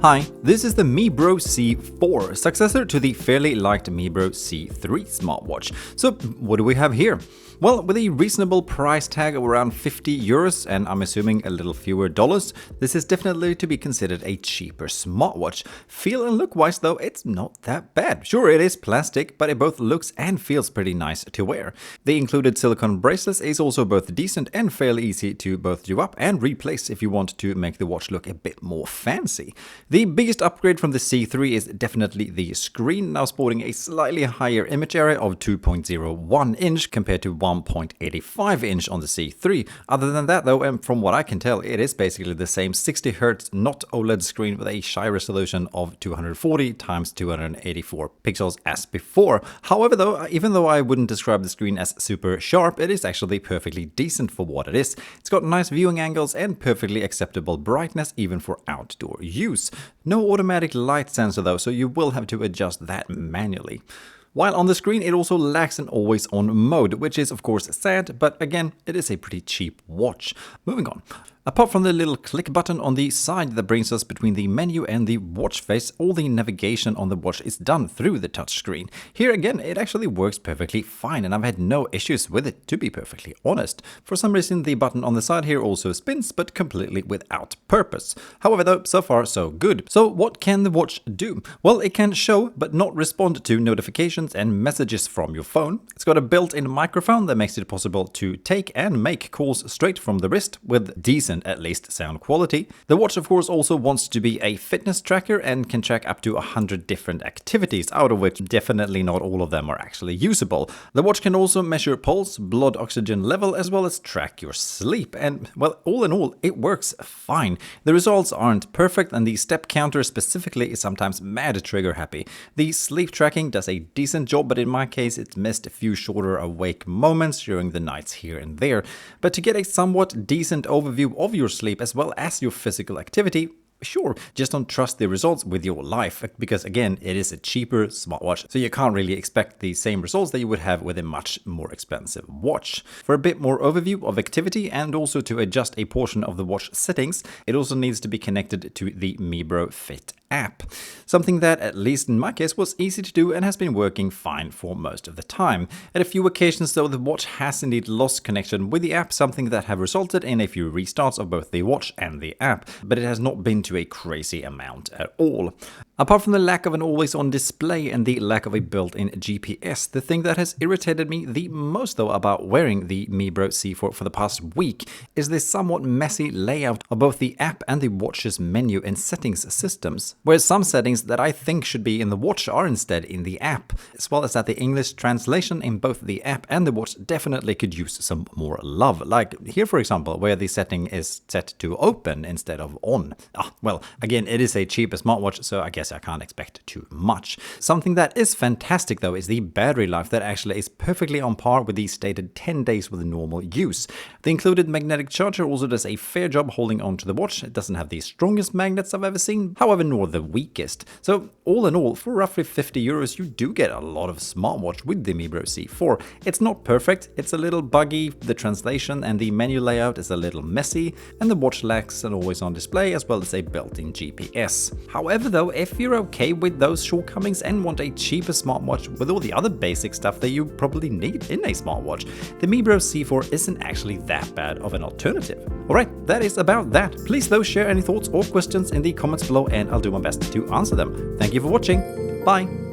Hi, this is the Mibro C4, successor to the fairly liked Mibro C3 smartwatch. So what do we have here? Well, with a reasonable price tag of around 50 euros and I'm assuming a little fewer dollars, this is definitely to be considered a cheaper smartwatch. Feel and look-wise though, it's not that bad. Sure, it is plastic, but it both looks and feels pretty nice to wear. The included silicone bracelet is also both decent and fairly easy to both do up and replace if you want to make the watch look a bit more fancy. The biggest upgrade from the C3 is definitely the screen, now sporting a slightly higher image area of 2.01 inch compared to 1.85 inch on the C3. Other than that though, and from what I can tell, it is basically the same 60Hz not OLED screen with a shy resolution of 240 x 284 pixels as before. However though, even though I wouldn't describe the screen as super sharp, it is actually perfectly decent for what it is. It's got nice viewing angles and perfectly acceptable brightness even for outdoor use. No automatic light sensor though, so you will have to adjust that manually. While on the screen, it also lacks an always-on mode, which is of course sad, but again, it is a pretty cheap watch. Moving on. Apart from the little click button on the side that brings us between the menu and the watch face, all the navigation on the watch is done through the touchscreen. Here again, it actually works perfectly fine and I've had no issues with it, to be perfectly honest. For some reason, the button on the side here also spins, but completely without purpose. However though, so far so good. So what can the watch do? Well, it can show but not respond to notifications and messages from your phone. It's got a built-in microphone that makes it possible to take and make calls straight from the wrist with decent, at least, sound quality. The watch of course also wants to be a fitness tracker and can track up to 100 different activities, out of which definitely not all of them are actually usable. The watch can also measure pulse, blood oxygen level, as well as track your sleep, and well, all in all, it works fine. The results aren't perfect and the step counter specifically is sometimes mad trigger happy. The sleep tracking does a decent job, but in my case it's missed a few shorter awake moments during the nights here and there. But to get a somewhat decent overview of your sleep as well as your physical activity, sure, just don't trust the results with your life, because again, it is a cheaper smartwatch, so you can't really expect the same results that you would have with a much more expensive watch. For a bit more overview of activity and also to adjust a portion of the watch settings, it also needs to be connected to the Mibro Fit app. Something that, at least in my case, was easy to do and has been working fine for most of the time. At a few occasions though, the watch has indeed lost connection with the app, something that have resulted in a few restarts of both the watch and the app, but it has not been to a crazy amount at all. Apart from the lack of an always-on display and the lack of a built-in GPS, the thing that has irritated me the most though about wearing the Mibro C4 for the past week is this somewhat messy layout of both the app and the watch's menu and settings systems, whereas some settings that I think should be in the watch are instead in the app, as well as that the English translation in both the app and the watch definitely could use some more love, like here for example, where the setting is set to open instead of on. Well, again, it is a cheaper smartwatch, so I guess I can't expect too much. Something that is fantastic though is the battery life that actually is perfectly on par with the stated 10 days with normal use. The included magnetic charger also does a fair job holding on to the watch. It doesn't have the strongest magnets I've ever seen, however nor the weakest. So all in all, for roughly 50 euros you do get a lot of smartwatch with the Mibro C4. It's not perfect, it's a little buggy, the translation and the menu layout is a little messy, and the watch lacks an always-on display as well as a built-in GPS. However though, if you're okay with those shortcomings and want a cheaper smartwatch with all the other basic stuff that you probably need in a smartwatch, the Mibro C4 isn't actually that bad of an alternative. Alright, that is about that. Please though share any thoughts or questions in the comments below and I'll do my best to answer them. Thank you for watching. Bye!